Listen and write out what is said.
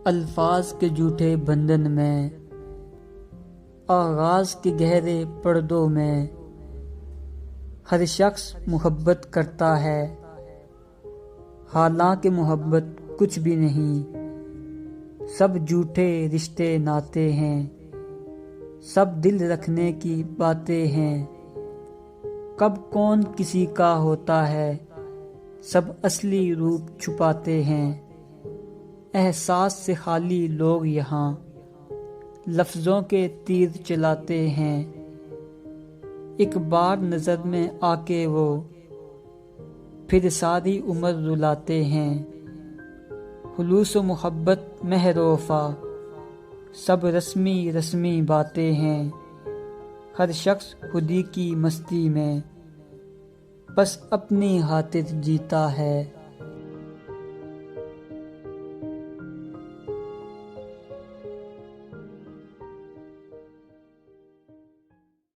अल्फाज के झूठे बंधन में, आगाज के गहरे पर्दों में। हर शख्स मोहब्बत करता है, हालांकि मोहब्बत कुछ भी नहीं। सब झूठे रिश्ते नाते हैं, सब दिल रखने की बातें हैं। कब कौन किसी का होता है, सब असली रूप छुपाते हैं। एहसास से खाली लोग यहाँ लफ्ज़ों के तीर चलाते हैं। एक बार नज़र में आके वो फिर सारी उम्र रुलाते हैं। खुलूस मोहब्बत महरोफा, सब रस्मी रस्मी बातें हैं। हर शख्स खुदी की मस्ती में बस अपनी खातिर जीता है।